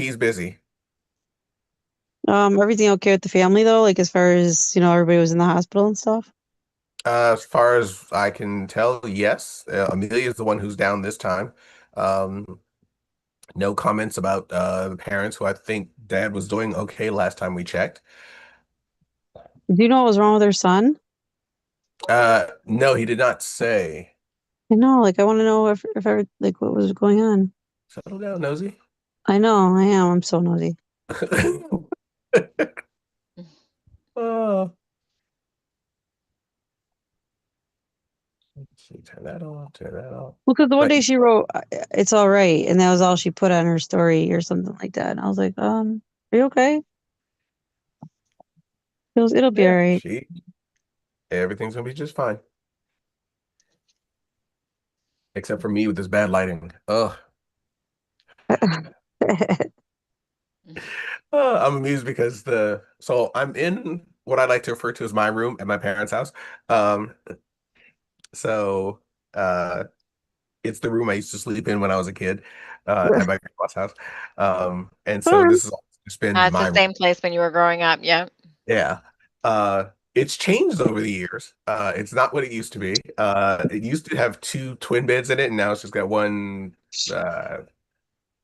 He's busy. Everything okay with the family though? Like as far as, everybody was in the hospital and stuff? As far as I can tell, yes. Amelia is the one who's down this time. Um, no comments about the parents, who I think Dad was doing okay last time we checked. Do you know what was wrong with her son? No, he did not say. I know, like I want to know if ever like what was going on. Settle down, nosy. I know, I am. I'm so nosy. Oh, let's see, turn that off, turn that off. Well, because the one But day she wrote, "It's all right," and that was all she put on her story or something like that. And I was like, are you okay? It'll be all yeah, right. everything's gonna be just fine, except for me with this bad lighting. Ugh. I'm amused because so I'm in what I like to refer to as my room at my parents' house. Um, so uh, it's the room I used to sleep in when I was a kid, at my grandma's house. And so Alright. this is just been It's the my room. same place when you were growing up. Yeah. Yeah. It's changed over the years. It's not what it used to be. It used to have two twin beds in it, and now it's just got one uh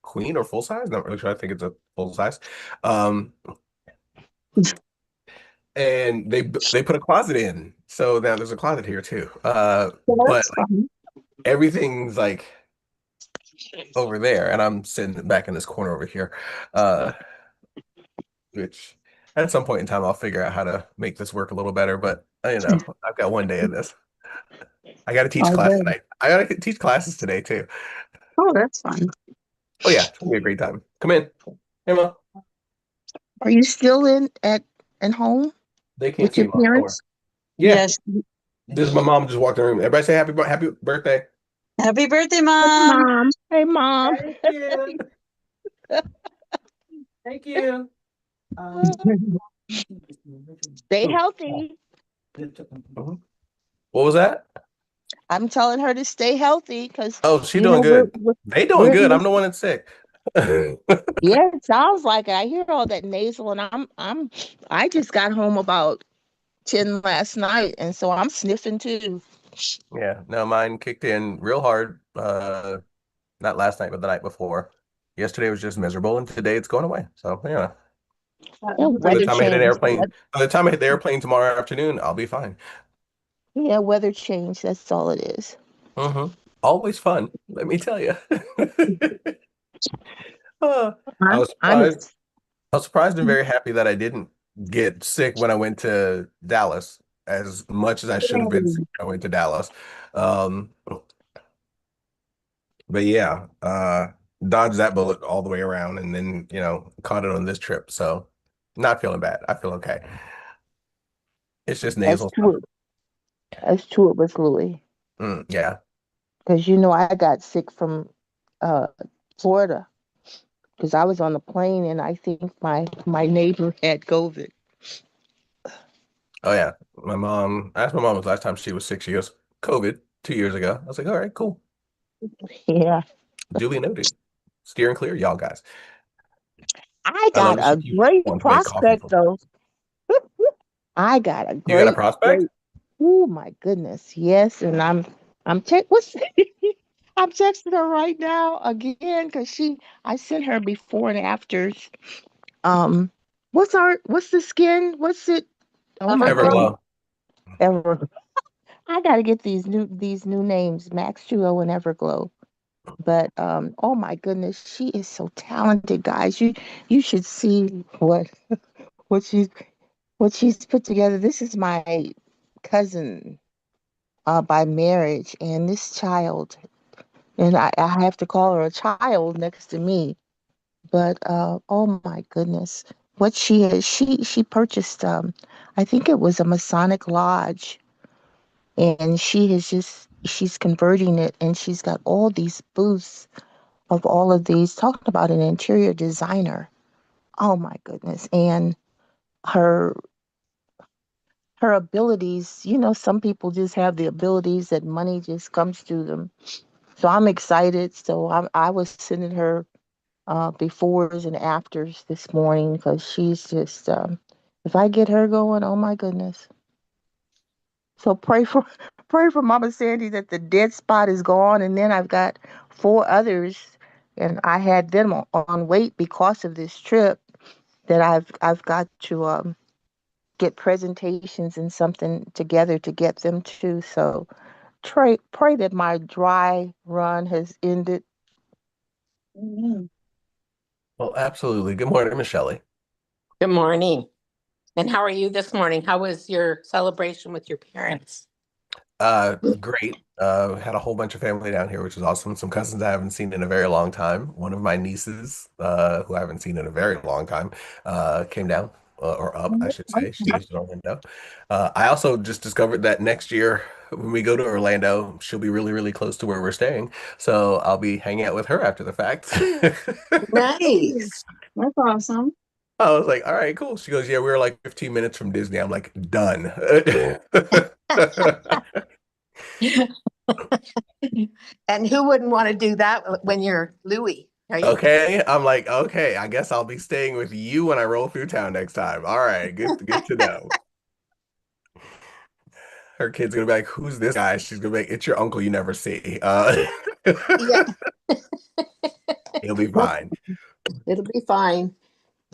queen or full size. Not really sure. I think it's a full size. Um, and they put a closet in, so now there's a closet here too. Well, But that's like fun. everything's like over there, and I'm sitting back in this corner over here. Uh, which at some point in time I'll figure out how to make this work a little better. But I've got one day of this. I got to teach Oh, class good. tonight. I got to teach classes today too. Oh, that's fun. Oh yeah, it's gonna be a great time. Come in, Emma. Are you still in at home They can't with see your you, Mom. Don't worry. parents? Yeah, Yes. this is my mom just walked in the room. Everybody say happy birthday. Happy birthday, Hey, Mom. mom. Hey, mom. Thank you. Thank you. Stay Who? healthy. Mhm. What was that? I'm telling her to stay healthy because Oh, she you doing know good. They doing we're good. in I'm this. the one that's sick. Yeah, it sounds like it. I hear all that nasal, and I just got home about 10 last night, and so I'm sniffing too. Yeah, no, mine kicked in real hard. Not last night, but the night before. Yesterday was just miserable, and today it's going away. So, yeah. Yeah, By the weather time I hit an change. airplane, by the time I hit the airplane tomorrow afternoon, I'll be fine. Yeah, weather change. That's all it is. hmm Always fun, let me tell you. Uh, I I'm was I'm surprised. I was surprised and very happy that I didn't get sick when I went to Dallas as much as I should have been sick when I went to Dallas. Um, but yeah, dodged that bullet all the way around and then, caught it on this trip. So not feeling bad. I feel okay. It's just as nasal stuff. to as to it with Louis. Yeah. Because I got sick from uh, Florida because I was on the plane and I think my neighbor had COVID. Oh yeah. I asked my mom was last time she was sick. She goes, COVID 2 years ago. I was like, all right, cool. Yeah, Duly noted. Steering clear, y'all guys. I I love got that she a keeps great wanting to make coffee prospect for me. though. I got a You got a great prospect? great. Oh my goodness, yes, and I'm check what's I'm texting her right now again because I sent her before and afters. Um, what's the skin? What's it? Oh my goodness, Everglow. ever. I got to get these new names, Max Duo and Everglow. But oh my goodness, she is so talented, guys. You should see what she's what she's put together. This is my cousin by marriage, and this child, and I have to call her a child next to me. But oh my goodness, what she is, she purchased I think it was a Masonic lodge, and she's converting it, and she's got all these booths of all of these, talking about an interior designer. Oh my goodness. And her her abilities, some people just have the abilities that money just comes to them. So I'm excited. So I was sending her befores and afters this morning because she's just, if I get her going, oh my goodness. So pray for Mama Sandy that the dead spot is gone, and then I've got four others, and I had them on wait because of this trip that I've got to get presentations and something together to get them to. So pray that my dry run has ended. Mhm. Well, absolutely. Good morning, Michelle. Good morning. And how are you this morning? How was your celebration with your parents? Great. Had a whole bunch of family down here, which is awesome. Some cousins I haven't seen in a very long time. One of my nieces, who I haven't seen in a very long time, came down, or up, I should say. She lives in Orlando. I also just discovered that next year, when we go to Orlando, she'll be really, really close to where we're staying. So I'll be hanging out with her after the fact. Nice. That's awesome. I was like, all right, cool. She goes, yeah, we were like 15 minutes from Disney. I'm like, done. And who wouldn't want to do that when you're Louie, right? Okay. I'm like, okay, I guess I'll be staying with you when I roll through town next time. All right, good to know. Her kid's gonna be like, who's this guy? She's gonna be like, it's your uncle you never see. Yeah, He'll be fine. it'll be fine.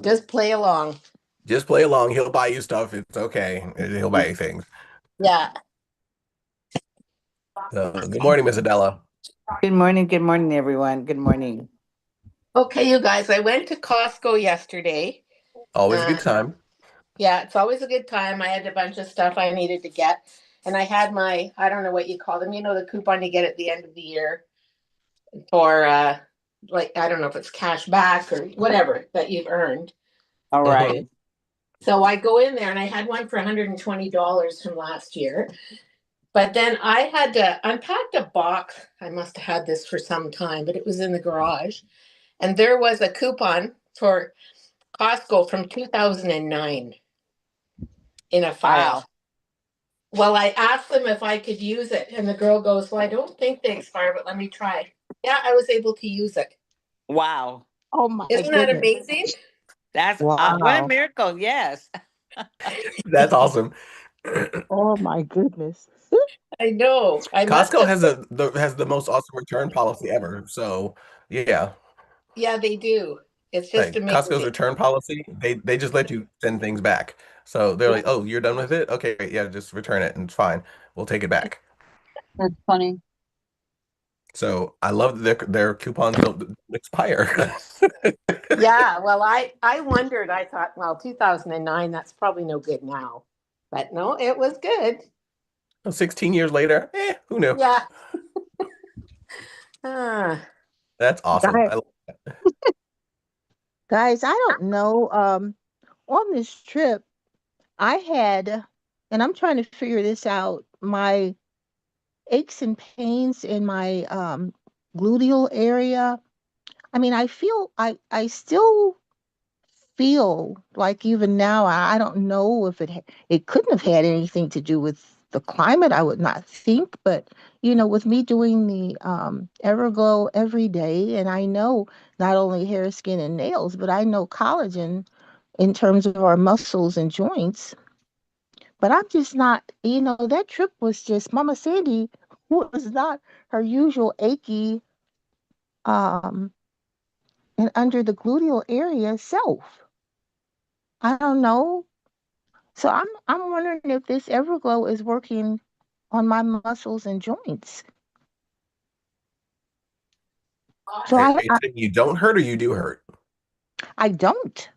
Just play along. Just play along. He'll buy you stuff. It's okay. He'll buy you things. Yeah. Good morning, Miss Adela. Good morning, everyone. Good morning. Okay, you guys, I went to Costco yesterday. Always a good time. Yeah, it's always a good time. I had a bunch of stuff I needed to get. And I had my, I don't know what you call them, the coupon you get at the end of the year for like, I don't know if it's cash back or whatever that you've earned. All right. So I go in there and I had one for $120 from last year. But then I had to unpack a box. I must have had this for some time, but it was in the garage. And there was a coupon for Costco from 2009 in a file. Wow. Well, I asked them if I could use it, and the girl goes, well, I don't think they expire, but let me try. Yeah, I was able to use it. Wow. Oh my Isn't that goodness. amazing? That's what a Wow. miracle. Yes. That's awesome. Oh my goodness. I know. I must Costco have. has the most awesome return policy ever. So yeah, Yeah, they do. It's just like Costco's amazing. return policy, they just let you send things back. So they're like, oh, you're done with it? Okay, great. Yeah, just return it and it's fine. We'll take it back. That's funny. So I love that their coupons don't expire. Yeah, well, I wondered. I thought, well, 2009, that's probably no good now. But no, it was good. 16 years later, who knew? Yeah. Ah, That's awesome. Guys, guys, I don't know. On this trip, I had, and I'm trying to figure this out, my aches and pains in my gluteal area. I mean, I still feel like even now, I don't know if it couldn't have had anything to do with the climate, I would not think, but with me doing the Everglow every day, and I know not only hair, skin, and nails, but I know collagen in terms of our muscles and joints. But I'm just not, that trip was just Mama Sandy was not her usual achy um and under the gluteal area self. I don't know. So I'm wondering if this Everglow is working on my muscles and joints. So Are you saying you don't hurt or you do hurt? I don't.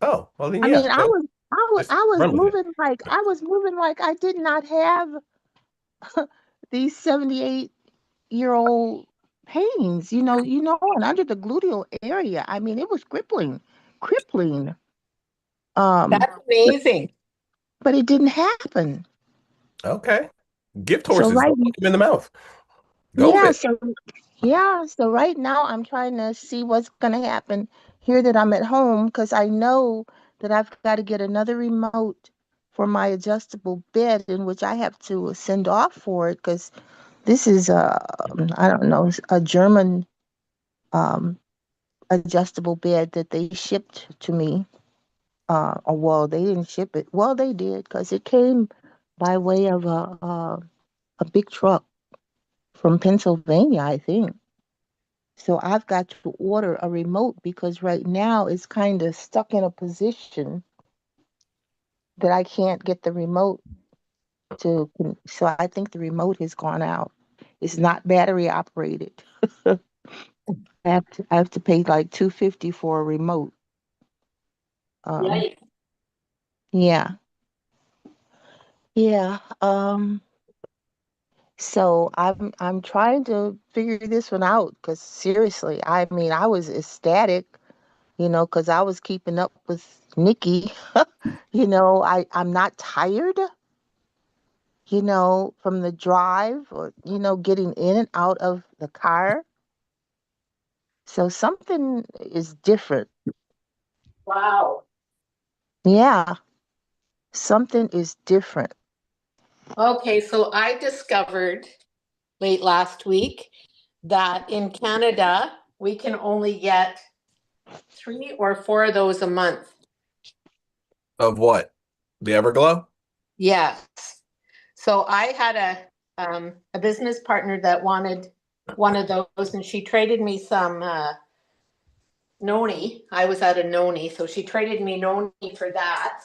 Oh, well then I yeah. mean, I So was I was just I was run with it. moving like I did not have these 78-year-old pains, and under the gluteal area. I mean, it was crippling. Um, that's amazing. but it didn't happen. Okay. Gift So horses, right, don't look them in the mouth. Go with yeah, it. so right now I'm trying to see what's gonna happen here that I'm at home because I know that I've got to get another remote for my adjustable bed in which I have to send off for it because this is I don't know, a German um adjustable bed that they shipped to me. Or well, they didn't ship it. Well, they did because it came by way of a big truck from Pennsylvania, I think. So I've got to order a remote because right now it's kind of stuck in a position that I can't get the remote to. So I think the remote has gone out. It's not battery operated. I have to pay like $250 for a remote. Um, Yikes. yeah, yeah. So I'm trying to figure this one out because seriously, I mean, I was ecstatic, because I was keeping up with Nikki. I'm not tired, from the drive or, getting in and out of the car. So something is different. Wow. Yeah, something is different. Okay, so I discovered late last week that in Canada, we can only get 3 or 4 of those a month. Of what? The Everglow? Yes. So I had a business partner that wanted one of those, and she traded me some noni. I was at a noni, so she traded me noni for that.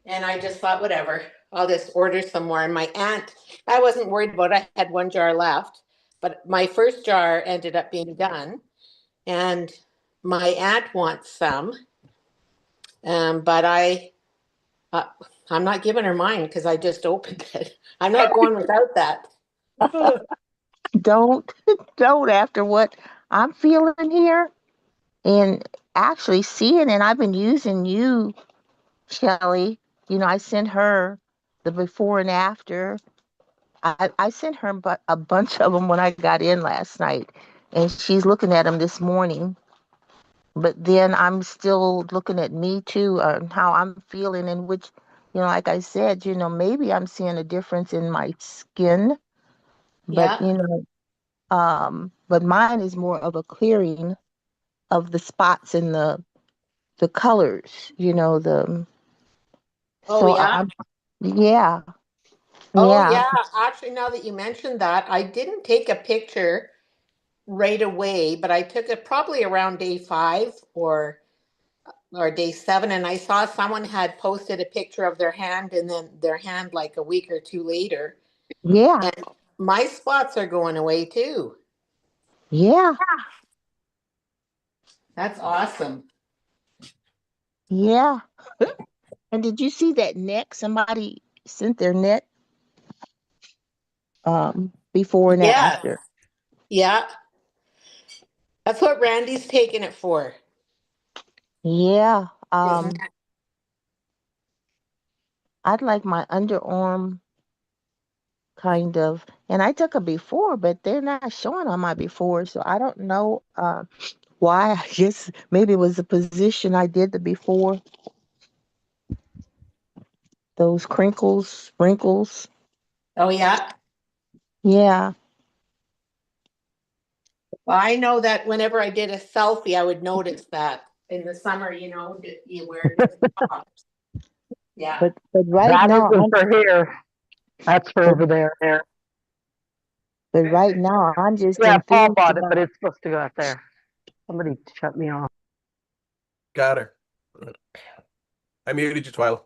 And I just thought, whatever, I'll just order some more. And my aunt, I wasn't worried about it. I had 1 jar left, but my first jar ended up being done. And my aunt wants some, but uh, I'm not giving her mine because I just opened it. I'm not going without that. Don't, don't after what I'm feeling here and actually seeing, and I've been using you, Shelly. I sent her the before and after. I sent her a bunch of them when I got in last night, and she's looking at them this morning. But then I'm still looking at me too, how I'm feeling, and which, like I said, maybe I'm seeing a difference in my skin, but Yeah. but mine is more of a clearing of the spots and the colors, Oh, so yeah. yeah, Oh, yeah, yeah. Actually, now that you mentioned that, I didn't take a picture right away, but I took it probably around day 5 or day 7, and I saw someone had posted a picture of their hand and then their hand like a week or two later. yeah, And my spots are going away too. yeah, That's awesome. yeah. And did you see that neck? Somebody sent their neck before and Yeah. after. Yeah. That's what Randy's taking it for. Yeah. Isn't I'd like my underarm kind of, and I took a before, but they're not showing on my before, so I don't know why. I guess maybe it was the position I did the before. Those crinkles, wrinkles. Oh, yeah. Yeah. Well, I know that whenever I did a selfie, I would notice that in the summer, you wear different tops. Yeah. But right That now, isn't for here. That's for but, over there. but right now I'm just Yeah, Paul enthused bought it, but about. it's supposed to go out there. Somebody shut me off. Got her. I muted you, Twyla.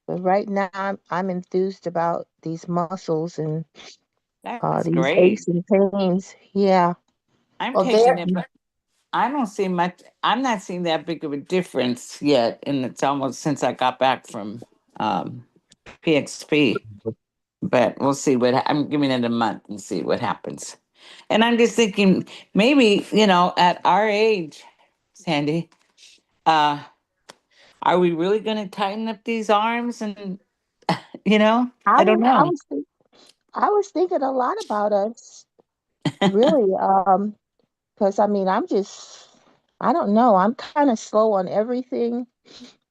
But right now I'm enthused about these muscles and That's these great. aches and pains. Yeah. I'm Well, taking there. it, but I don't see much. I'm not seeing that big of a difference yet, and it's almost since I got back from PXP. But we'll see I'm giving it a month and see what happens. And I'm just thinking, maybe at our age, Sandy, uh, are we really going to tighten up these arms? And I I don't was I know. was think- I was thinking a lot about us, really. Because I mean, I don't know. I'm kind of slow on everything,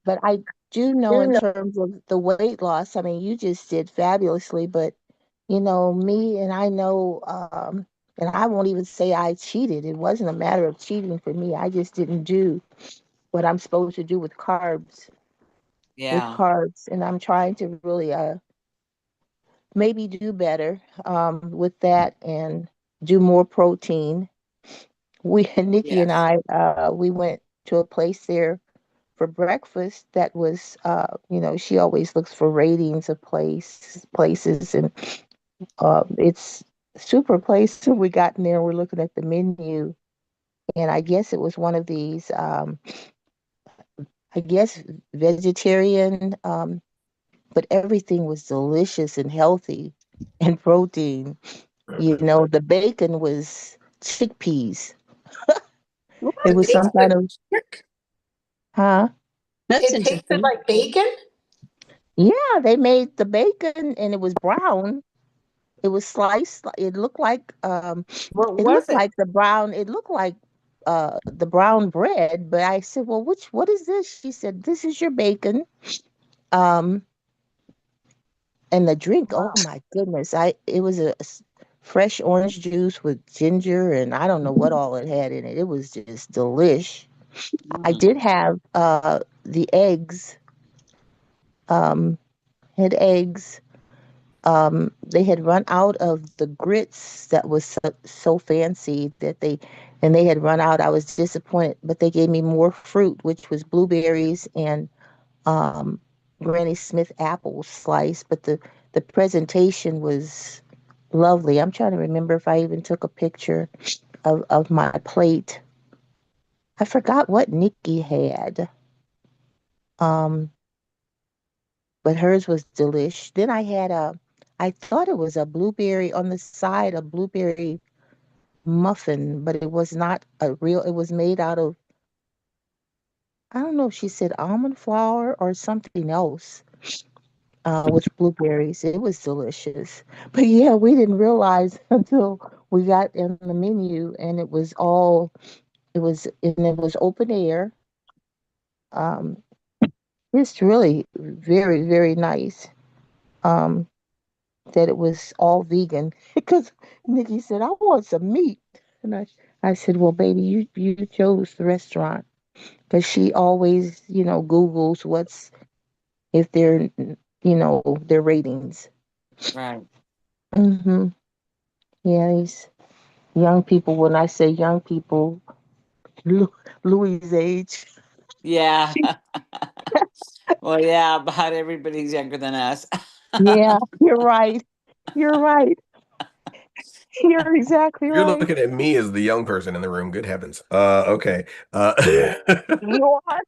but I do know in terms of the weight loss. I mean, you just did fabulously, but me, and I know and I won't even say I cheated. It wasn't a matter of cheating for me. I just didn't do what I'm supposed to do with carbs. Yeah. And I'm trying to really maybe do better with that and do more protein. Nikki and Yes. I we went to a place there for breakfast that was she always looks for ratings of places, and it's super place. So we got in there, we're looking at the menu, and I guess it was one of these I guess vegetarian, but everything was delicious and healthy and protein. The bacon was chickpeas. It It was some tasted, kind of, huh? That's it tasted interesting. like bacon. Yeah, they made the bacon and it was brown. It was sliced. What It was looked it? like the brown bread. But I said, well, what is this? She said, this is your bacon. Um, and the drink. Oh Wow. my goodness! It was fresh orange juice with ginger and I don't know what all it had in it. It was just delish. I Mm. did have the eggs. Um, had eggs. They had run out of the grits that was so fancy and they had run out. I was disappointed, but they gave me more fruit, which was blueberries and um, Granny Smith apple slice. But the presentation was lovely. I'm trying to remember if I even took a picture of my plate. I forgot what Nikki had. Um, but hers was delish. Then I thought it was a blueberry on the side, a blueberry muffin, but it was not it was made out of, I don't know if she said almond flour or something else, with blueberries. It was delicious. But yeah, we didn't realize until we got in the menu and it was open air. Um, it's really very, very nice. Um, that it was all vegan because Nikki said, I want some meat. And I said, well, baby, you chose the restaurant because she always, Googles if they're, their ratings. Right. Hmm. Yeah, these young people, when I say young people, Louis' age. Yeah. Well, yeah, about everybody's younger than us. Yeah, you're right. You're right. You're exactly You're right. looking at me as the young person in the room. Good heavens. Okay. You are.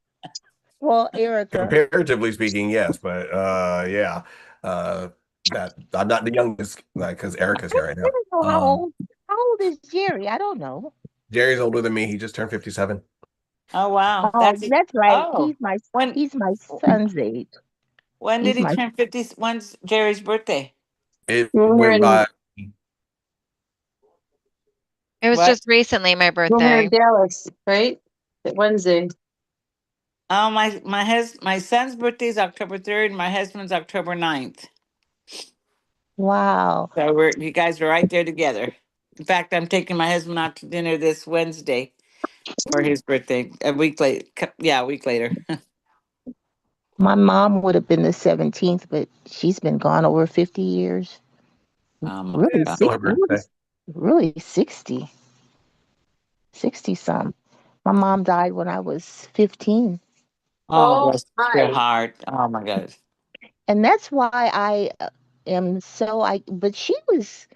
Well, Erica. Comparatively speaking, yes, but yeah. Uh, that I'm not the youngest, like, because Erica's I here right now. don't know how old is Jerry? I don't know. Jerry's older than me. He just turned 57. Oh, wow. Oh, that's right. Oh, when, He's my son's age. when did He's he my turn 50? When's Jerry's birthday? It We're went in by. It was What? just recently my we're in birthday. Dallas, right? Wednesday. Oh, my son's birthday is October 3rd. My husband's October 9th. wow. So you guys are right there together. In fact, I'm taking my husband out to dinner this Wednesday for his birthday. A week late. Yeah, a week later. My mom would have been the 17th, but she's been gone over 50 years. Oh my Really, It's God. still her birthday. really 60 some. My mom died when I was 15. Oh, Oh bless your my. heart. Oh my God. And that's why I am but she was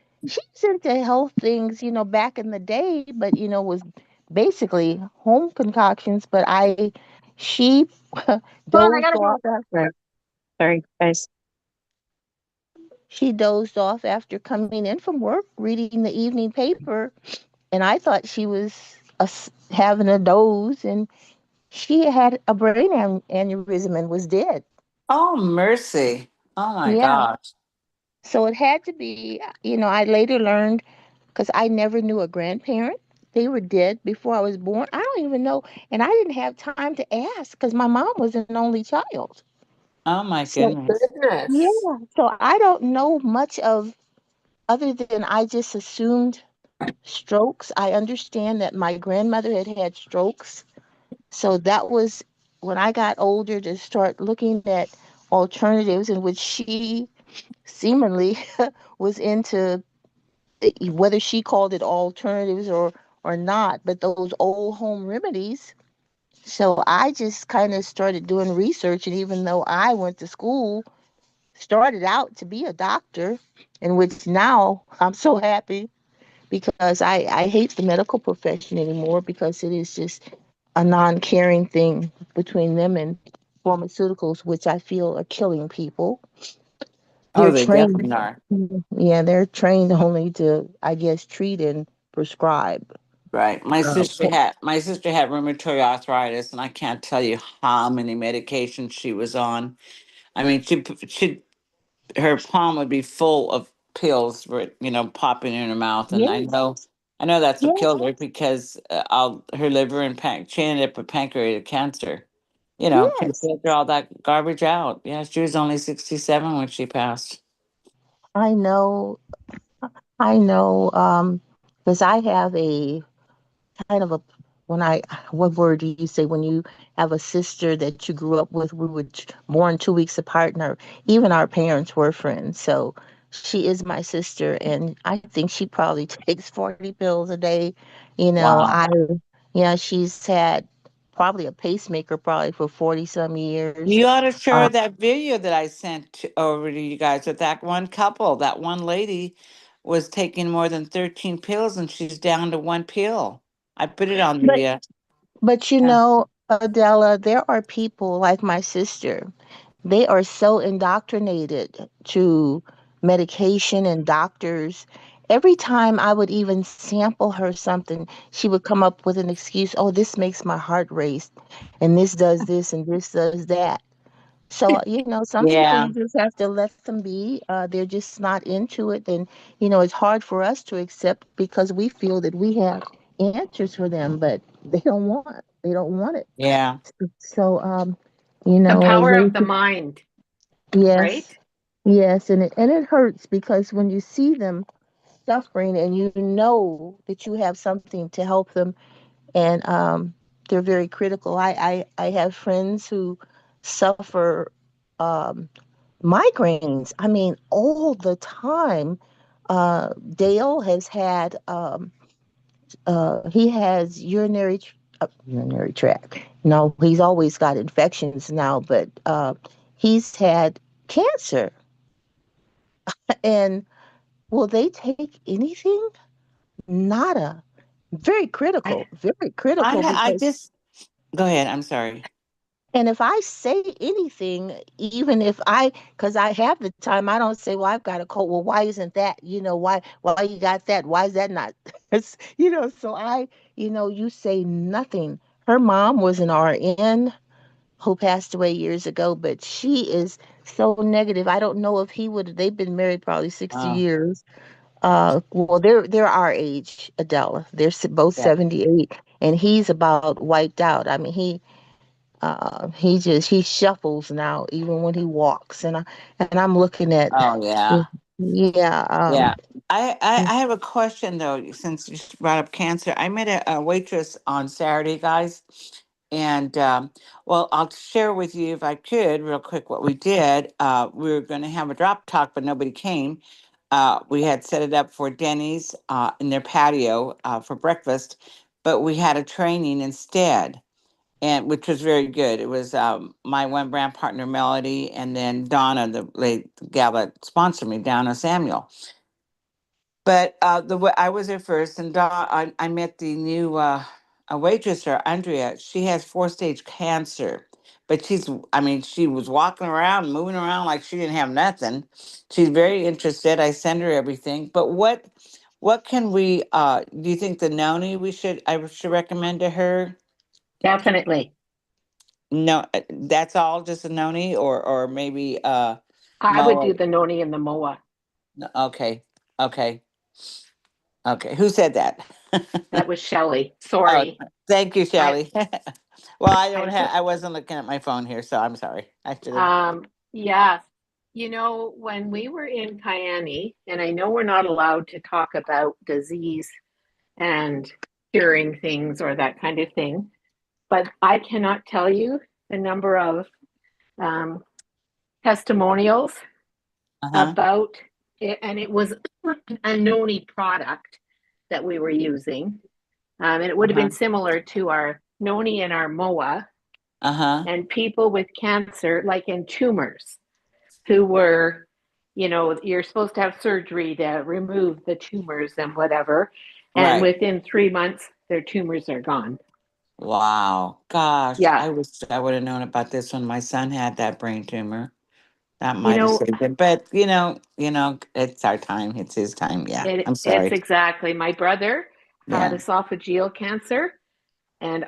into health things, back in the day, but was basically home concoctions. But she Come on, I dozed gotta go. off. Right. Sorry, guys. She dozed off after coming in from work, reading the evening paper, and I thought she was having a doze, and she had a brain aneurysm and was dead. Oh, mercy. Oh my Yeah. gosh. So it had to be, I later learned because I never knew a grandparent. They were dead before I was born. I don't even know. And I didn't have time to ask because my mom was an only child. Oh my So, goodness. yeah. Goodness. So I don't know much of other than I just assumed strokes. I understand that my grandmother had had strokes. So that was when I got older to start looking at alternatives in which she seemingly was into, whether she called it alternatives or not, but those old home remedies. So I just kind of started doing research, and even though I went to school, started out to be a doctor, in which now I'm so happy because I hate the medical profession anymore because it is just a non-caring thing between them and pharmaceuticals, which I feel are killing people. Oh, They're they trained, definitely are. yeah, they're trained only to, I guess, treat and prescribe. Right. My Um, sister had rheumatoid arthritis, and I can't tell you how many medications she was on. I mean, she her palm would be full of pills, popping in her mouth, and yes, I know that's what yes, killed her because her liver and she ended up with pancreatic cancer. Can't yes. filter all that garbage out. Yeah, she was only 67 when she passed. I know, I know, because I have a kind of a when I what word do you say when you have a sister that you grew up with? We were born 2 weeks apart, and even our parents were friends. So she is my sister, and I think she probably takes 40 pills a day. Wow. Yeah, she's had probably a pacemaker probably for 40 some years. You ought to share Uh, that video that I sent over to you guys with that one couple. That one lady was taking more than 13 pills and she's down to one pill. I put it on but the but Adela, there are people like my sister. They are so indoctrinated to medication and doctors. Every time I would even sample her something, she would come up with an excuse. Oh, this makes my heart race, and this does that. So, some people yeah, you just have to let them be. They're just not into it. And, it's hard for us to accept because we feel that we have answers for them, but they don't want it. yeah. So, The as power they of the mind, right? yes, yes, and it hurts because when you see them suffering and you know that you have something to help them, and they're very critical. I have friends who suffer um, migraines. I mean, all the time. Dale has had he has urinary tract. No, he's always got infections now, but he's had cancer. And will they take anything? Nada. I, Very critical I because, just go ahead. I'm sorry. and if I say anything, even if because I have the time, I don't say, well, I've got a cold. Well, why isn't that? Why you got that? Why is that not? So you say nothing. Her mom was an RN who passed away years ago, but she is so negative. I don't know if they've been married probably 60 Oh, years. Well, they're our age, Adela. They're both yeah. 78, and he's about wiped out. I mean, he shuffles now, even when he walks, and I'm looking at, Oh, yeah. yeah, Yeah. I have a question though, since you brought up cancer. I met a waitress on Saturday, guys. And well, I'll share with you if I could real quick what we did. We were going to have a drop talk, but nobody came. We had set it up for Denny's in their patio for breakfast, but we had a training instead, and which was very good. It was my one brand partner Melody, and then Donna, the late gal that sponsored me, Donna Samuel. But I was there first, and I met the new a waitress, her Andrea. She has 4-stage cancer, but I mean, she was walking around, moving around like she didn't have nothing. She's very interested. I send her everything. But what can we? Do you think the noni I should recommend to her? definitely. No, that's all, just a noni, or maybe I would do mo. the noni and the moa. Okay, okay, okay. Who said that? That was Shelley. Oh, Sorry. thank you, I, Shelley. Well, I, I wasn't looking at my phone here, so I'm sorry. I should have. yes. When we were in Miami, and I know we're not allowed to talk about disease and curing things or that kind of thing. But I cannot tell you the number of testimonials Uh-huh. about it, and it was a noni product that we were using. And it would have Uh-huh. been similar to our noni and our moa, Uh-huh. and people with cancer, like in tumors, who were, you're supposed to have surgery to remove the tumors and whatever. And Right. within 3 months, their tumors are gone. Wow. Gosh, Yeah. I wish I would have known about this when my son had that brain tumor. That You might have know, saved it. But it's our time. It's his time. Yeah. I'm it's sorry. exactly. My brother had Yeah. esophageal cancer, and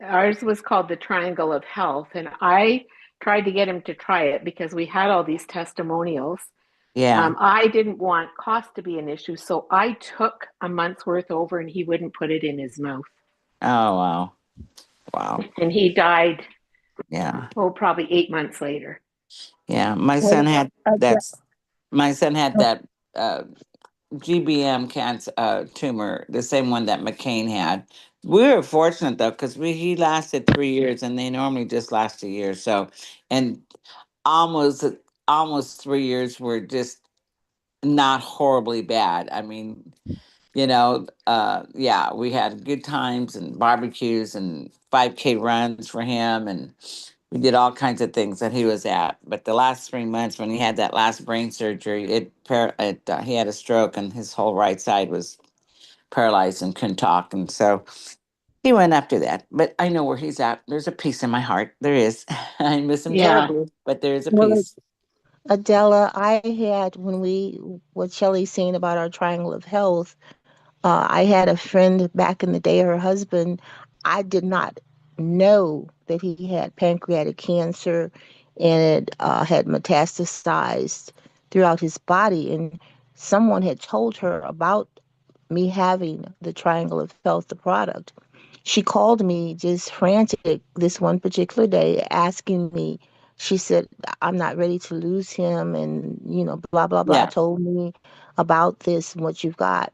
ours was called the Triangle of Health, and I tried to get him to try it because we had all these testimonials. Yeah. I didn't want cost to be an issue, so I took a month's worth over, and he wouldn't put it in his mouth, Oh wow. Wow. and he died. Yeah. Probably 8 months later. Yeah. My Well, son had yeah, that's my son had that GBM cancer tumor, the same one that McCain had. We were fortunate though, because he lasted 3 years, and they normally just last a year. So, and almost almost 3 years were just not horribly bad. I mean, yeah, we had good times and barbecues and 5K runs for him, and we did all kinds of things that he was at. But the last 3 months, when he had that last brain surgery, he had a stroke, and his whole right side was paralyzed and couldn't talk, and so he went after that. But I know where he's at. There's a peace in my heart. There is. I miss him Yeah. terribly, but there is a well, peace. Adela, I had what Shelley's saying about our triangle of health. I had a friend back in the day, her husband, I did not know that he had pancreatic cancer, and it had metastasized throughout his body. And someone had told her about me having the Triangle of Health, the product. She called me just frantic this one particular day asking me, she said, I'm not ready to lose him, and, blah, blah, blah, Yeah. told me about this and what you've got.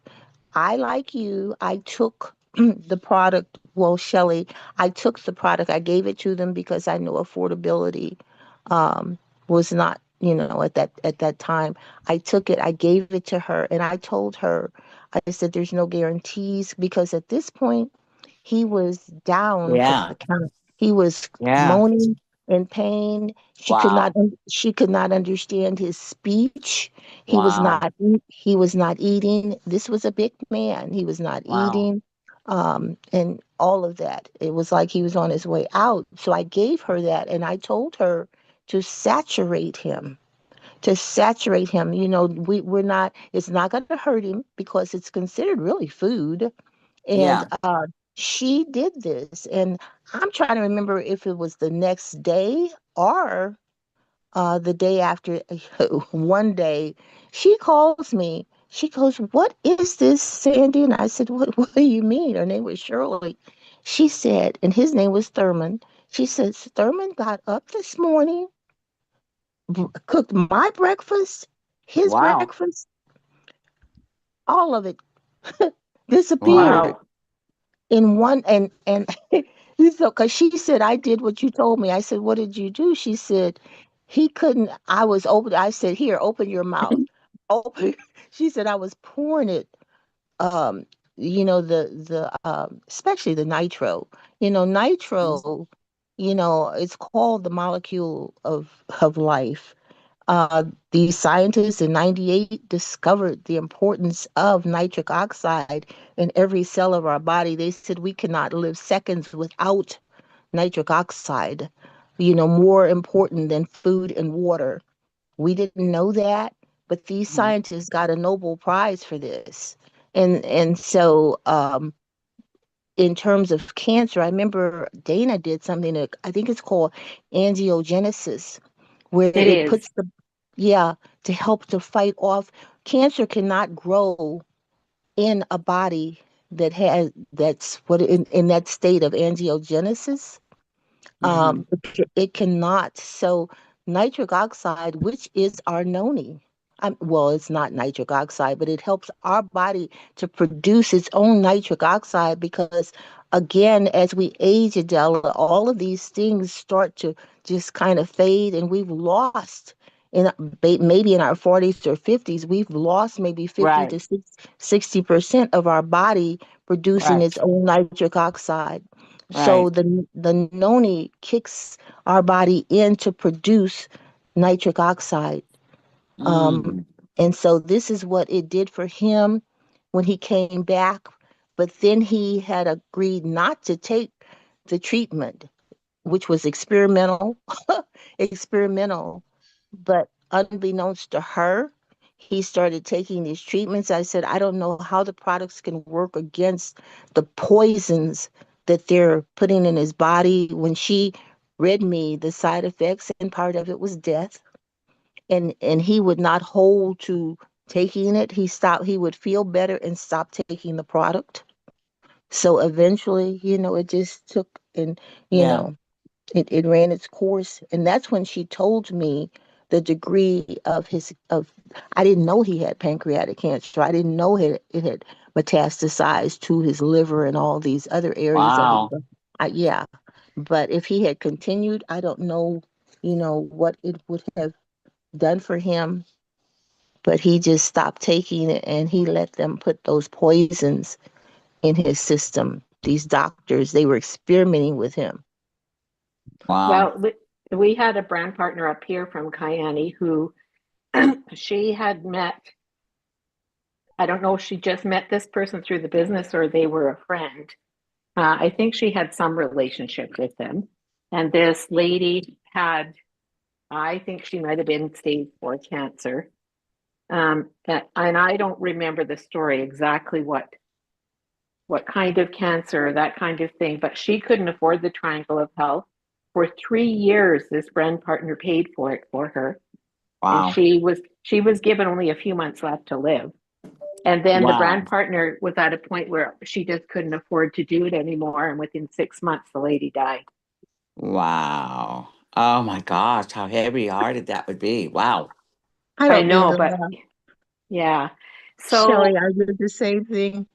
I, like you, I took the product. Well, Shelley, I took the product. I gave it to them because I know affordability was not, at that time. I took it. I gave it to her, and I told her, I said, "There's no guarantees because at this point, he was down to Yeah. the count. He was Yeah. moaning in pain. She could not. Wow. She could not understand his speech. He was Wow. not. He was not eating. This was a big man. He was not Wow. eating, and all of that. It was like he was on his way out. So I gave her that, and I told her to saturate him. To saturate him. We're not. It's not going to hurt him because it's considered really food. And Yeah. she did this, and I'm trying to remember if it was the next day or the day after. One day, she calls me. She goes, "What is this, Sandy?" And I said, "What do you mean?" Her name was Shirley. She said, and his name was Thurman. She said, "Thurman got up this morning, cooked my breakfast, his Wow. breakfast, all of it disappeared." Wow. Wow. In one and so because she said, I did what you told me. I said, what did you do? She said, he couldn't. I was open. I said, here, open your mouth. Open. She said, I was pouring it, um the especially the nitro. Nitro, it's called the molecule of life. These scientists in 98 discovered the importance of nitric oxide in every cell of our body. They said we cannot live seconds without nitric oxide, more important than food and water. We didn't know that, but these Mhm. scientists got a Nobel Prize for this. And so in terms of cancer, I remember Dana did something that I think it's called angiogenesis, where It it is. puts yeah, to help to fight off. Cancer cannot grow in a body that's what in that state of angiogenesis. Mhm. It cannot. So nitric oxide, which is our noni, well, it's not nitric oxide, but it helps our body to produce its own nitric oxide because, again, as we age, Adela, all of these things start to just kind of fade, and we've lost maybe in our 40s or 50s, we've lost maybe 50 Right. to 60% of our body producing Right. its own nitric oxide. So Right. the noni kicks our body in to produce nitric oxide. Um, Mm. and so this is what it did for him when he came back. But then he had agreed not to take the treatment, which was experimental, experimental. But unbeknownst to her, he started taking these treatments. I said, I don't know how the products can work against the poisons that they're putting in his body. When she read me the side effects, and part of it was death, and he would not hold to taking it. He would feel better and stop taking the product. So eventually, it just took, and you Yeah. know it ran its course. And that's when she told me the degree of I didn't know he had pancreatic cancer. I didn't know it had metastasized to his liver and all these other areas of it. Wow. Yeah, but if he had continued, I don't know, what it would have done for him. But he just stopped taking it, and he let them put those poisons in his system. These doctors, they were experimenting with him. Wow. Well, we had a brand partner up here from Kyani who she had met. I don't know if she just met this person through the business or they were a friend. I think she had some relationship with them. And this lady had, I think she might have been stage 4 cancer. And I don't remember the story exactly what kind of cancer, that kind of thing, but she couldn't afford the Triangle of Health. For 3 years, this brand partner paid for it for her. And Wow. she was given only a few months left to live. And then the Wow. brand partner was at a point where she just couldn't afford to do it anymore. And within 6 months, the lady died. Wow. Oh my gosh, how heavy hearted that would be. Wow. I I don't know, mean to but laugh. yeah. Shelly, So, I did the same thing.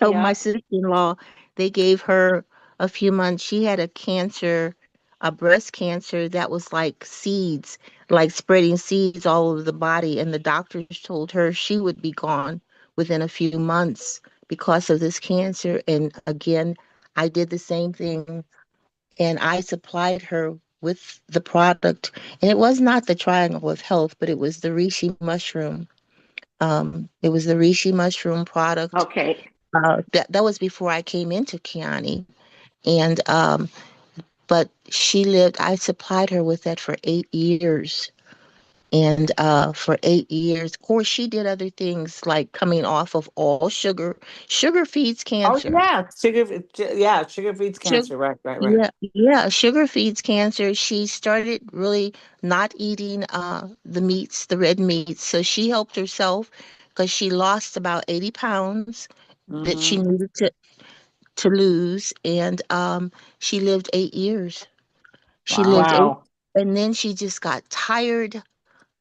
My yeah. sister-in-law, they gave her a few months. She had a cancer, a breast cancer that was like seeds, like spreading seeds all over the body. And the doctors told her she would be gone within a few months because of this cancer. And again, I did the same thing, and I supplied her with the product. And it was not the Triangle of Health, but it was the reishi mushroom. It was the reishi mushroom product. Okay. That was before I came into Kiani, and but she lived. I supplied her with that for 8 years, and for 8 years, of course, she did other things like coming off of all sugar. Sugar feeds Oh cancer. yeah, sugar feeds Sugar, cancer. Right, right, right. yeah, yeah, sugar feeds cancer. She started really not eating the meats, the red meats. So she helped herself because she lost about 80 pounds that she Mm-hmm. needed to lose, and she lived 8 years. She Wow. lived eight, Wow. and then she just got tired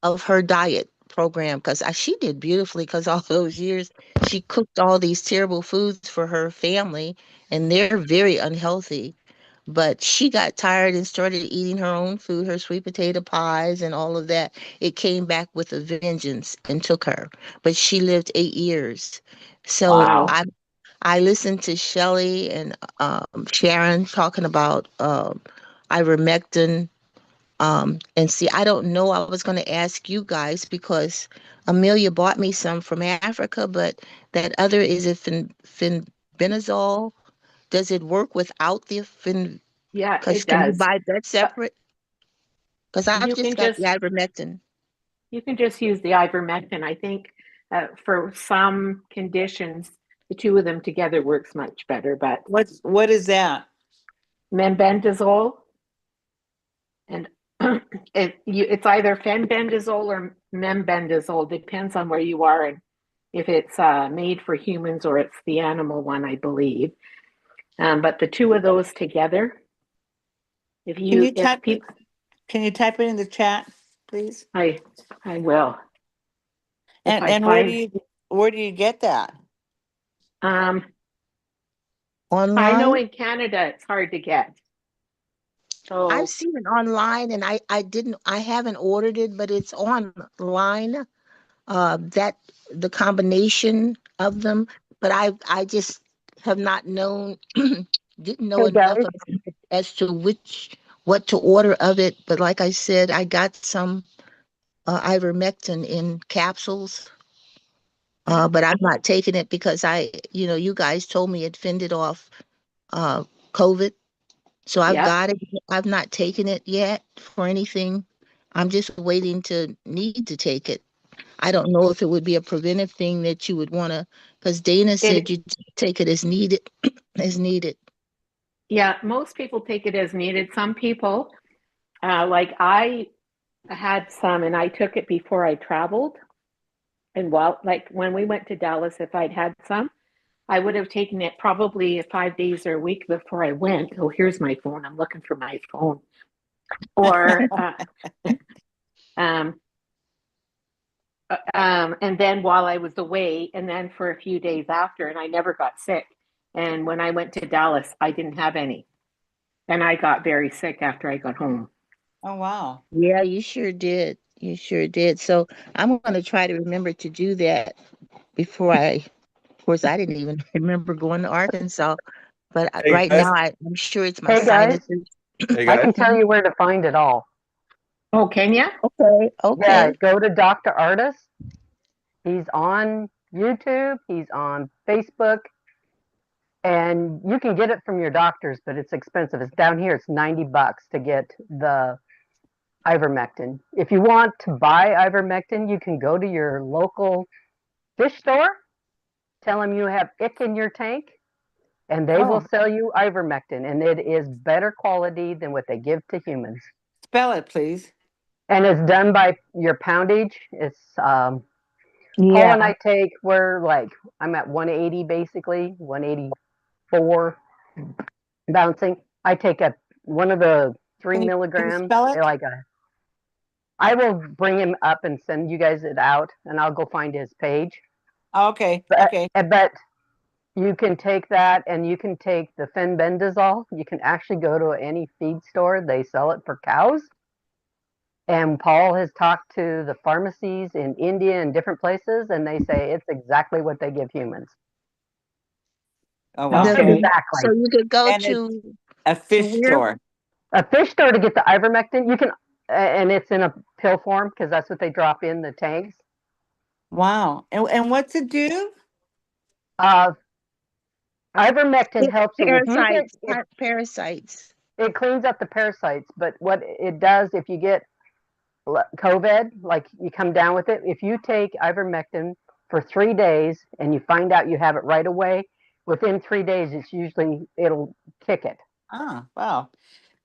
of her diet program because she did beautifully because all those years she cooked all these terrible foods for her family, and they're very unhealthy. But she got tired and started eating her own food, her sweet potato pies and all of that. It came back with a vengeance and took her. But she lived 8 years. So Wow. Wow. I listened to Shelley and Sharon talking about ivermectin. And see, I don't know. I was going to ask you guys because Amelia bought me some from Africa, but that other is it finbenzol? Does it work without the fin? Yeah, Because it can you does. buy that But separate? Because I've you just can got the just ivermectin. you can just use the ivermectin. I think for some conditions, the two of them together works much better. But What is that? membendazole and it's either fenbendazole or membendazole, depends on where you are and if it's made for humans or it's the animal one, I believe. But the two of those together, Can you if type people, can you type it in the chat, please? I will. And I and find, where do you get that? I know Online. in Canada it's hard to get. I've So seen it online, and I haven't ordered it, but it's online. That the combination of them, but I just have not known, didn't know Hey enough guys, about it as to what to order of it. But like I said, I got some ivermectin in capsules, but I'm not taking it because you guys told me it fended off uh, COVID. So I've yeah, got it. I've not taken it yet for anything. I'm just waiting to need to take it. I don't know if it would be a preventive thing that you would want to, because Dana said it you take it as needed, as needed. yeah, most people take it as needed. Some people, like I had some and I took it before I traveled. And well, like when we went to Dallas, if I'd had some, I would have taken it probably 5 days or a week before I went. Oh, here's my phone. I'm looking for my phone. Or, um, and then while I was away, and then for a few days after, and I never got sick. And when I went to Dallas, I didn't have any. And I got very sick after I got home. Oh, wow. Yeah, you sure did. You sure did. So I'm going to try to remember to do that before of course, I didn't even remember going to Arkansas, but Hey right now guys, I'm sure it's my hey guys, sinuses. hey I guys. can tell you where to find it all. Oh, Kenya? Okay, Yeah, okay. go to Dr. Artis. He's on YouTube, he's on Facebook, and you can get it from your doctors, but it's expensive. It's down here, it's $90 to get the ivermectin. If you want to buy ivermectin, you can go to your local fish store, tell them you have ick in your tank, and they will Oh, sell you ivermectin, and it is better quality than what they give to humans. spell it, please. And it's done by your poundage. It's Paul Yeah. and I I'm at 180 basically, 184 bouncing. I take one of the three Can you milligrams, spell it? I will bring him up and send you guys it out, and I'll go find his page. Oh, okay, But, okay. but you can take that, and you can take the fenbendazole. You can actually go to any feed store. They sell it for cows. And Paul has talked to the pharmacies in India and different places, and they say it's exactly what they give humans. Oh, wow. The, Exactly. so you could go And it's a to fish where? store. A fish store to get the ivermectin, you can, and it's in a pill form because that's what they drop in the tanks. Wow. And what's it do? Uh, Ivermectin helps you if you get, Parasites, parasites. it cleans up the parasites, but what it does if you get COVID, like you come down with it, if you take ivermectin for 3 days and you find out you have it right away, within 3 days, it'll kick it. Ah, wow.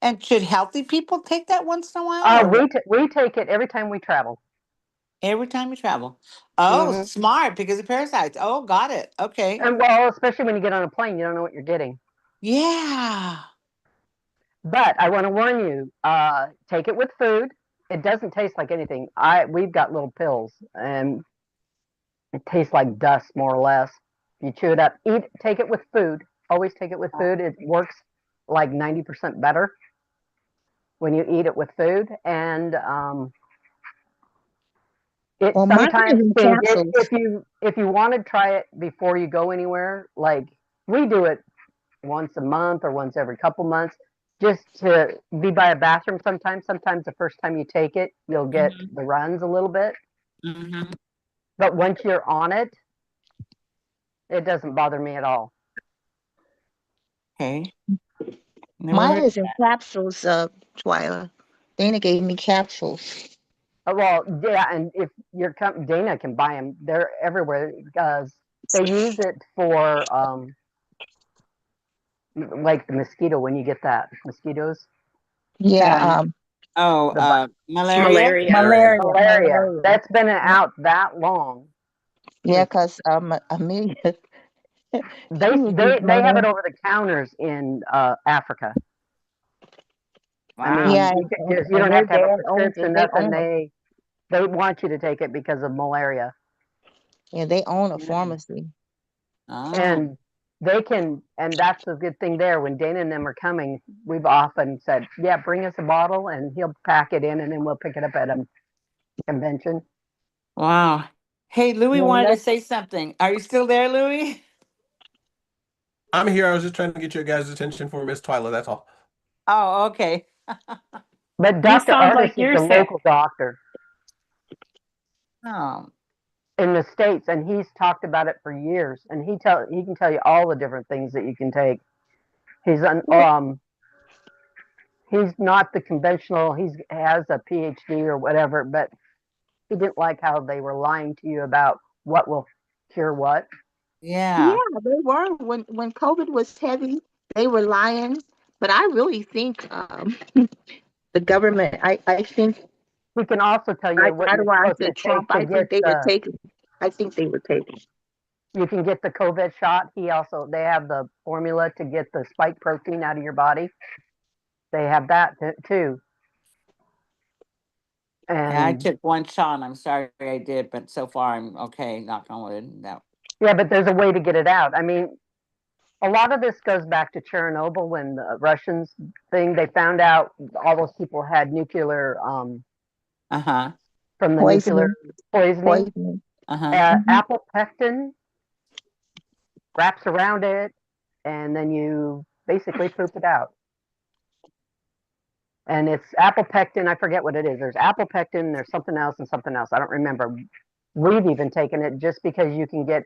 And should healthy people take that once in a while or what? We take it every time we travel. Every time you travel? Oh, Hmm. smart, because of parasites. Oh, got it. Okay. And well, especially when you get on a plane, you don't know what you're getting. Yeah. But I want to warn you, take it with food. It doesn't taste like anything. We've got little pills, and it tastes like dust, more or less. You chew it up. Take it with food. Always take it with food. It works like 90% better when you eat it with food. And it Well, mine is sometimes in can get, capsules. if you want to try it before you go anywhere, like we do it once a month or once every couple months, just to be by a bathroom sometimes. Sometimes the first time you take it, you'll get Mm-hmm. the runs a little bit. Mm-hmm. But once you're on it, it doesn't bother me at all. Okay. Never Mine heard of is in capsules, Twyla. Dana gave me capsules. Well, yeah, and if Dana can buy them. They're everywhere because they use it for like the mosquito when you get that mosquitoes. Yeah, that. Oh, The malaria? Malaria. malaria, malaria malaria. that's been out that long. Yeah, because Amelia, They she was they just they have it running. over the counters in Africa. I mean, Yeah, you and don't her have to have a dad owns it. prescription, They nothing. own it. They want you to take it because of malaria. Yeah, they own a Yeah. pharmacy. Oh, And they can, and that's the good thing there. When Dana and them are coming, we've often said, yeah, bring us a bottle and he'll pack it in and then we'll pick it up at a convention. wow. Hey, Louis Yeah, wanted to that's say something. Are you still there, Louis? I'm here. I was just trying to get your guys' attention for Miss Twyla. That's all. Oh, okay. But You Dr. sound Artis like is you're the sick. local doctor Oh, in the States, and he's talked about it for years. And he can tell you all the different things that you can take. He's he's not the conventional. He has a PhD or whatever, but he didn't like how they were lying to you about what will cure what. yeah, yeah. they were when COVID was heavy, they were lying. But I really think the government. I think He can also tell you what I you're don't want supposed to say to Trump. take to I get think they would the. take it. I think they would take it. You can get the COVID shot. They have the formula to get the spike protein out of your body. They have that too. Yeah, I And took one shot. I'm sorry I did, but so far I'm okay. Knock on wood. No. yeah, but there's a way to get it out. I mean, a lot of this goes back to Chernobyl when the Russians thing. They found out all those people had nuclear Uh-huh. from the nuclear Poisoning, poisoning. poisoning. Uh-huh. Apple pectin wraps around it, and then you basically poop it out. And it's apple pectin. I forget what it is. There's apple pectin. There's something else and something else. I don't remember. We've even taken it just because you can get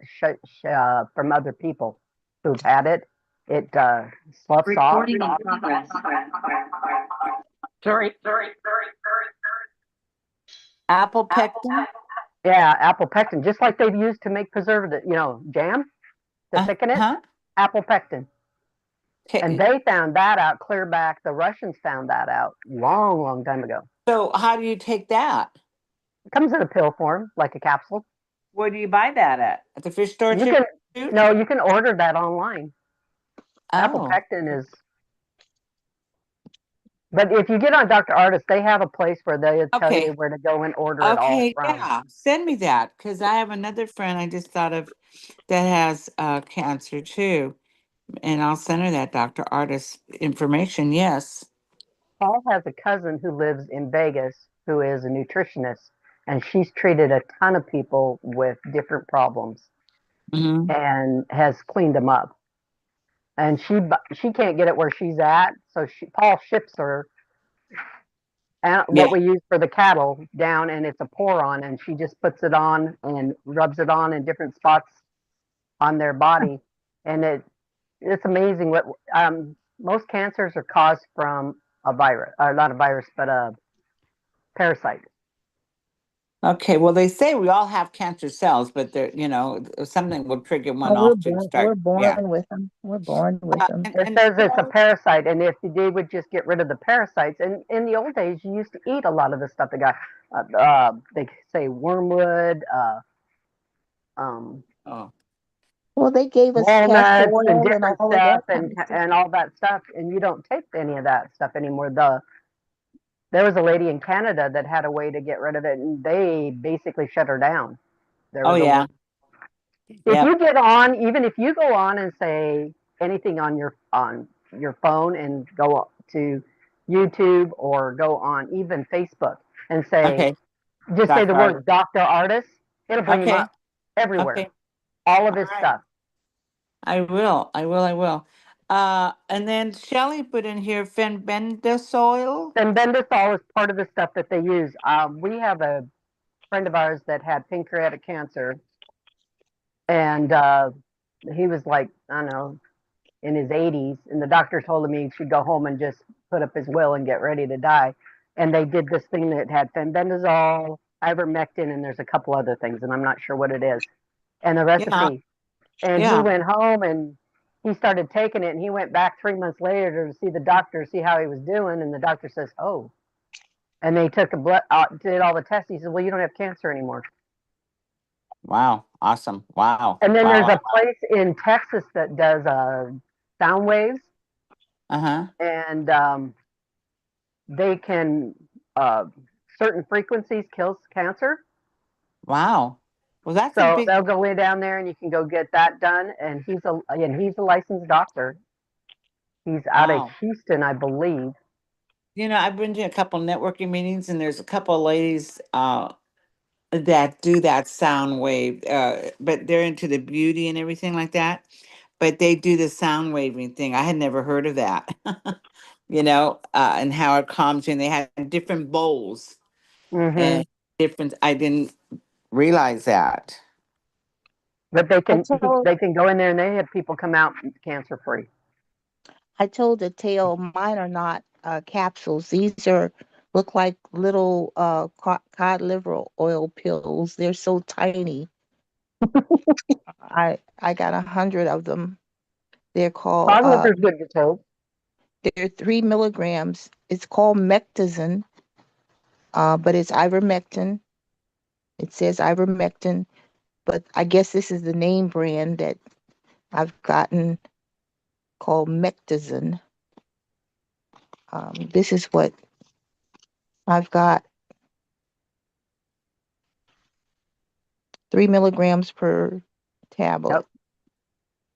from other people who've had it. It sloughs off. Recording in progress. Sorry. Apple pectin. Yeah, apple pectin, just like they've used to make preservative, jam to thicken it. Uh-huh. Apple pectin. And Okay. they found that out clear back. The Russians found that out long, long time ago. So how do you take that? It comes in a pill form, like a capsule. Where do you buy that at? At the fish store You too? can no, you can order that online. Apple Oh, pectin is, but if you get on Dr. Artis, they have a place where they tell you okay. where to go and order it all Okay, from. yeah. Send me that because I have another friend I just thought of that has cancer too. And I'll send her that Dr. Artist information. Yes. Paul has a cousin who lives in Vegas who is a nutritionist, and she's treated a ton of people with different problems Hmm. and has cleaned them up. And she can't get it where she's at, so Paul ships her what Yeah. we use for the cattle down, and it's a pour on, and she just puts it on and rubs it on in different spots on their body, and it's amazing what most cancers are caused from a virus, or not a virus, but a parasite. Okay. Well, they say we all have cancer cells, but something will trigger one off to We're start. Yeah. born with them. We're born with them. It says it's a parasite, and if they would just get rid of the parasites, and in the old days, you used to eat a lot of the stuff. They say wormwood, um, Oh, Well, they gave us castor walnuts, and oil and different all of stuff, that kind of stuff. and all that stuff, and you don't take any of that stuff anymore. There was a lady in Canada that had a way to get rid of it, and they basically shut her down. There oh was yeah. if Yep. you get on, even if you go on and say anything on your phone and go to YouTube or go on even Facebook and say Okay. just say the Dr. word Artist. Dr. Artist, it'll bring him Okay. up everywhere. Okay. All of All his right. stuff. I will. I will. I will. And then Shelley put in here fenbendazole. And bendazole is part of the stuff that they use. We have a friend of ours that had pancreatic cancer, and he was like, I don't know, in his 80s, and the doctor told him he should go home and just put up his will and get ready to die. And they did this thing that had fenbendazole, ivermectin, and there's a couple other things, and I'm not sure what it is, and the Yeah. recipe. And he Yeah. went home and he started taking it, and he went back 3 months later to see the doctor, see how he was doing, and the doctor says, "Oh." And they took a blood, did all the tests. He said, "Well, you don't have cancer anymore." Wow. Awesome. Wow. And then Wow. there's a place in Texas that does sound waves, Uh-huh. and they can certain frequencies kills cancer. Wow. Well, that's a So big. they'll go in down there and you can go get that done. And he's a licensed doctor. He's out of Wow. Houston, I believe. I've been to a couple networking meetings, and there's a couple of ladies that do that sound wave, but they're into the beauty and everything like that. But they do the sound waving thing. I had never heard of that. And how it calms you. And they had different bowls Hmm. and different. I didn't realize that. But I told they can go in there and they have people come out cancer free. I told the tail mine are not capsules. These look like little cod liver oil pills. They're so tiny. I got 100 of them. They're called Cod liver is good to take. they're 3 milligrams. It's called Mectizin, but it's ivermectin. It says ivermectin, but I guess this is the name brand that I've gotten called Mectizin. This is what I've got. 3 milligrams per tablet. Yep.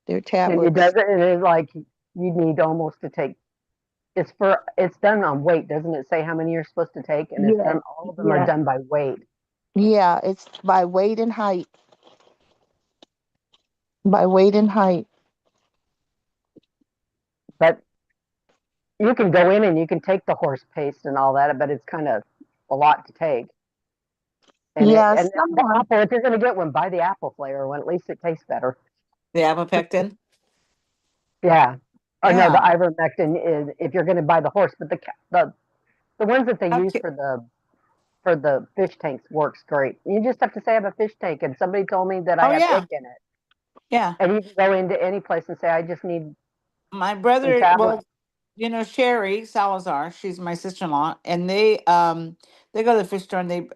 They're It tablets. doesn't. It is like you need almost to take. It's done on weight, doesn't it? Say how many you're supposed to take, and it's Yeah, done. All of them are yeah, done by weight. yeah. It's by weight and height. By weight and height. But you can go in and you can take the horse paste and all that, but it's kind of a lot to take. And Yeah, the someone. apple, if you're going to get one, buy the apple flavor one. At least it tastes better. The apopectin. Yeah. Or no, the Yeah. ivermectin is if you're going to buy the horse, but the ones that they use Okay. for the fish tanks works great. You just have to say I have a fish tank, and somebody told me that I Oh have yeah. egg in it, Yeah. and you can go into any place and say I just need My some brother, tablets. well, Sherry Salazar, she's my sister-in-law, and they go to the fish store, and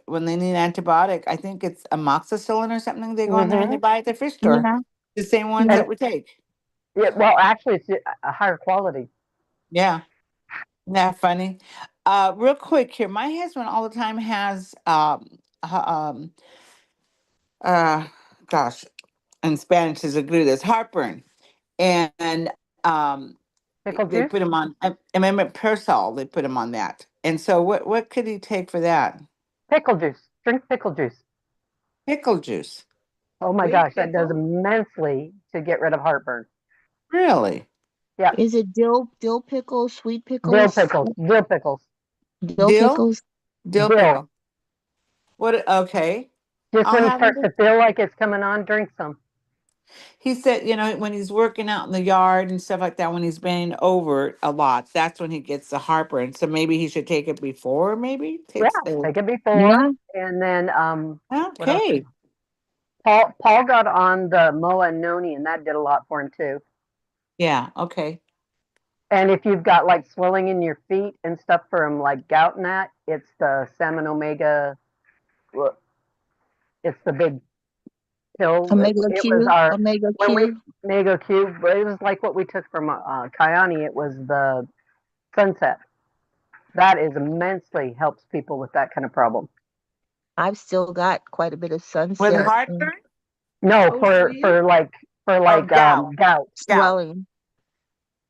when they need an antibiotic, I think it's amoxicillin or something, they go in there and they Hmm. buy at the fish store. Yeah, The same ones yeah. that we take. Yeah, well, actually, it's a higher quality. Yeah. Isn't that funny? Real quick here, my husband all the time has h- uh gosh, in Spanish is a glue, there's heartburn. And Pickle they juice, put him on amendment Persol, they put him on that. And so what could he take for that? pickle juice. Drink pickle juice. Pickle juice. Oh my Sweet gosh, that does pickle? immensely to get rid of heartburn. Really? Yeah, Is it dill pickles, sweet dill pickles, pickles, dill pickles, dill Dill? pickles? Dill dill. pickle. What, okay. Just I'll when you have him start to feel like it's coming on, drink some. He said, when he's working out in the yard and stuff like that, when he's bending over a lot, that's when he gets the heartburn. So maybe he should take it before, maybe Yeah, takes the. take it before, Yeah, and then what else? Okay. Paul got on the Moa and Noni, and that did a lot for him too. Yeah. Okay. And if you've got like swelling in your feet and stuff from like gout and that, it's the Salmon Omega. It's the big pill. omega It was Q, our omega when we Q. Omega Cube, but it was like what we took from Kyani. It was the Sunset. That is immensely helps people with that kind of problem. I've still got quite a bit of With sunset and heartburn? No, Oh, sweet. for Oh, like gout. gout. Gout. swelling.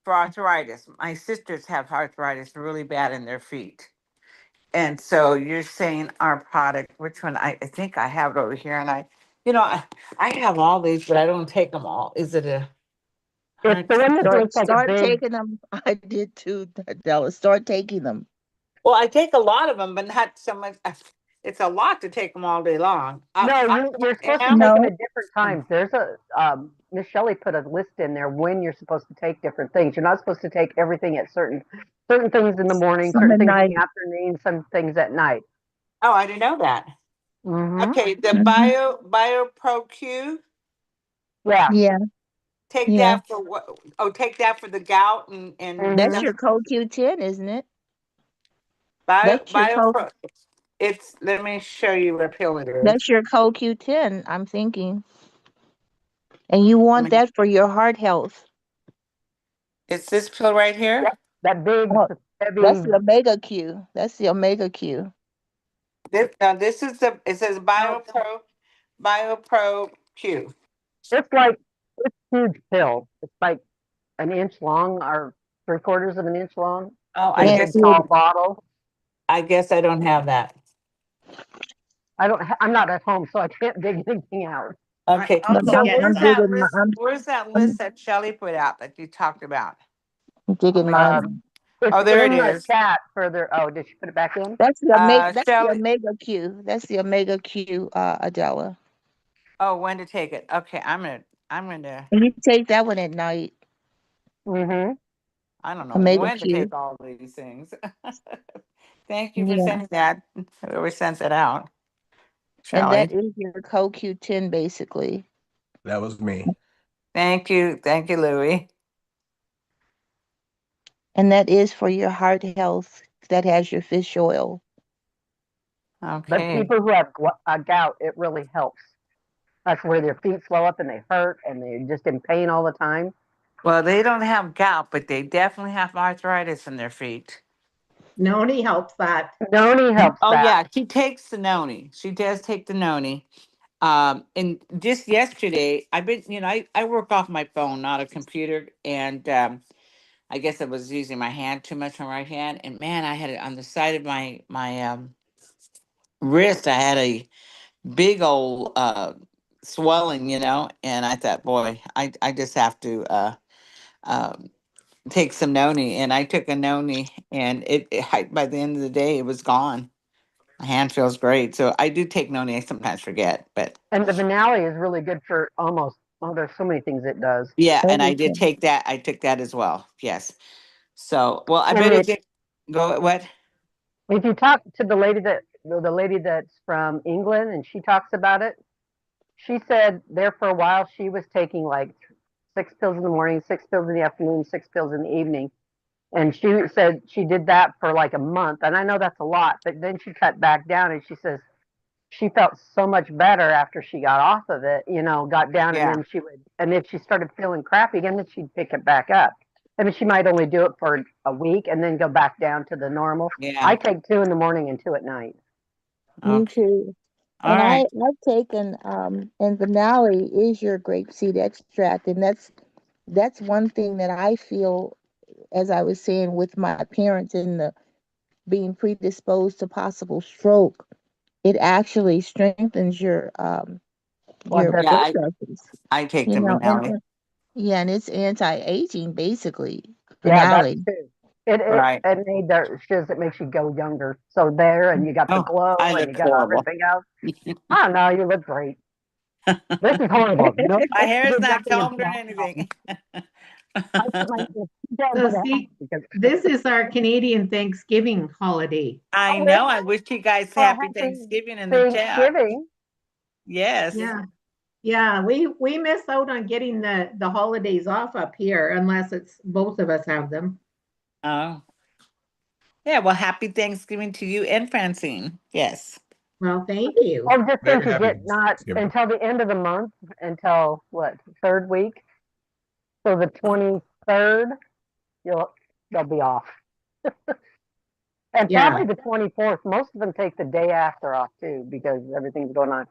For arthritis. My sisters have arthritis really bad in their feet. And so you're saying our product, which one? I think I have it over here. And I have all these, but I don't take them all. Is it a It's heart? the one that looks like a Start big. taking them. I did too, Della. Start taking them. Well, I take a lot of them, but not so much. It's a lot to take them all day long. No, I you're supposed to am. take them No, at different times. There's a Miss Shelley put a list in there when you're supposed to take different things. You're not supposed to take everything at certain things in the morning, some certain at things in night. the afternoon, some things at night. Oh, I didn't know that. Mm-hmm. Okay, the Mhm. Bio Pro Q. Yeah. Yeah, Take yeah. that for what? Oh, take that for the gout and That's Mm-hmm. stuff. your CoQ10, isn't it? Bio That's your Bio co. Pro. Let me show you what pill it is. That's your CoQ10. I'm thinking, and you Let want me. that for your heart health. It's this pill right here. Yep. That big Oh, that's heavy. the omega Q. That's the omega Q. This is it says Bio Pro BioPro Q. It's like it's a huge pill. It's like an inch long or 3/4 of an inch long Oh, in I a And big guess tall bottle. I guess I don't have that. I'm not at home, so I can't dig anything out. Okay. I'll but go So get where's I'm some. that digging list? I'm, Where's that list I'm that Shelley put out that you talked about? digging Um, mine. it's Oh, there it in the is. chat further. Oh, did she put it back in? That's the Shelley. Omega Q. That's the Omega Q, Adela. Oh, when to take it? Okay, I'm gonna. And you take that one at night. Mm-hmm. I don't know Omega when to Q. take all these things. Thank you for Yeah. sending that. Whoever sends it out, And that Shelley. is your CoQ10 basically. That was me. Thank you, Louie. And that is for your heart health. That has your fish oil. But Okay. people who have gout, it really helps. That's where their feet swell up and they hurt and they're just in pain all the time. Well, they don't have gout, but they definitely have arthritis in their feet. Noni helps that. Noni helps Oh that. yeah, she takes the noni. She does take the noni. And just yesterday, I've been, I work off my phone, not a computer, and I guess I was using my hand too much, my right hand, and man, I had it on the side of my wrist. I had a big old swelling, and I thought, boy, I just have to um, take some noni, and I took a noni, and by the end of the day, it was gone. My hand feels great, so I do take noni. I sometimes forget, but And the Vinali is really good for almost, oh, there's so many things it does. yeah, and I did Everything. take that. I took that as well. Yes. So, well, I And better get go. What? if you talk to the lady that's from England and she talks about it, she said there for a while she was taking like 6 pills in the morning, 6 pills in the afternoon, 6 pills in the evening. And she said she did that for like a month. And I know that's a lot, but then she cut back down and she says she felt so much better after she got off of it, got down and Yeah. then and if she started feeling crappy again, then she'd pick it back up. I mean, she might only do it for a week and then go back down to the normal. Yeah. I take 2 in the morning and 2 at night. Me Okay. too. All And right. I've taken and Vinali is your grapeseed extract, and that's one thing that I feel, as I was saying, with my parents and the being predisposed to possible stroke, it actually strengthens Blood your Yeah, vessels. processes. I take You the know, Benelli. yeah, and it's anti-aging basically. Yeah, that's Finale. too. It it Right. it made the shiz. It makes you go younger. So there, and you got the Oh, glow, I and look you got horrible. everything else. I don't know. You look great. This is horrible. No, My hair is did not nothing combed or until anything. I put my down So for the house see, because this is our Canadian Thanksgiving holiday. I oh know. really? I wish you guys Well, happy happy Thanksgiving in the chat. Thanksgiving. Yes. Yeah. Yeah, we miss out on getting the holidays off up here unless it's both of us have them. Oh. Yeah. Well, happy Thanksgiving to you and Francine. Yes. Well, thank you. Well, just think Very you happy get not Thanksgiving. until the end of the month, until what, third week? So the 23rd, they'll be off. And Yeah. probably the 24th. Most of them take the day after off too because everything's going on.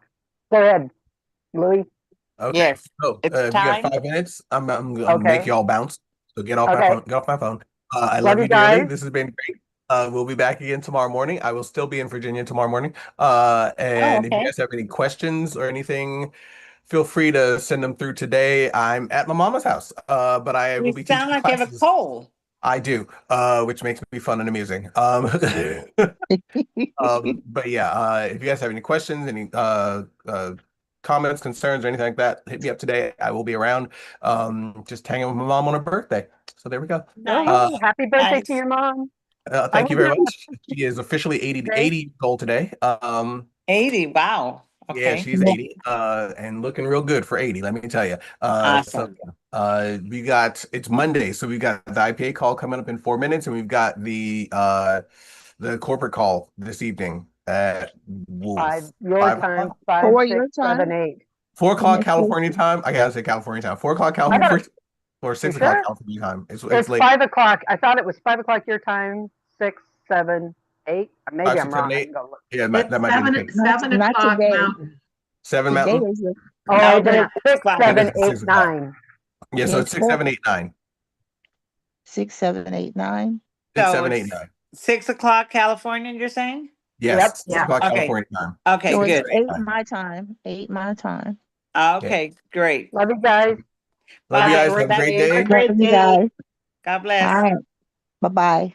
Go ahead, Louis. Okay, Yes. so It's if you got time. 5 minutes, I'm gonna make Okay. you all bounce. So get off my Okay. phone. Get off my phone. I Love love you you dearly. guys. This has been great. We'll be back again tomorrow morning. I will still be in Virginia tomorrow morning. Oh, And if you okay. guys have any questions or anything, feel free to send them through today. I'm at my mama's house, but I will You be sound teaching like you have a classes. cold. I do, which makes me fun and amusing. But yeah, if you guys have any questions, any comments, concerns, or anything like that, hit me up today. I will be around. Just hanging with my mom on her birthday. So there we go. Nice. Uh, Oh, happy birthday to Nice. your mom. I Thank will you be very around much. She is officially 80, today. 80 years old today. 80. Wow. Yeah, Okay. she's 80, and looking real good for 80, let me tell you. Awesome. We got, it's Monday, so we've got the IPA call coming up in 4 minutes, and we've got the corporate call this evening at Five your 5 o'clock, time, five, For six, your seven, time, 8. 4 o'clock and it's California time. I gotta say California time. 4 o'clock I thought California or you 6 o'clock sure? California time. It's It's late. 5 o'clock. I thought it was 5 o'clock your time, 6, 7, 8. Maybe Five, I'm six, seven, wrong. I eight. can go look. Yeah, It's that might be the case. not seven not o'clock today. mountain. 7 Today Mountain. is the Oh, No, then no, it's 6, fine. 7, It's 8, 6 o'clock. 9. Yeah, so Yeah, it's 6, 7, 8, 9. 6, 7, 8, 9. 6, So 7, 8, it's 9. 6 o'clock California, you're saying? Yes, 6 Yeah. o'clock Okay. California time. Okay, So 6, it's good. 7, 8, 8 9. my time. 8 my time. Okay, great. Love you guys. Love you Bye. guys. Have a Love great you. day. Love you guys. God All bless. right. Bye-bye.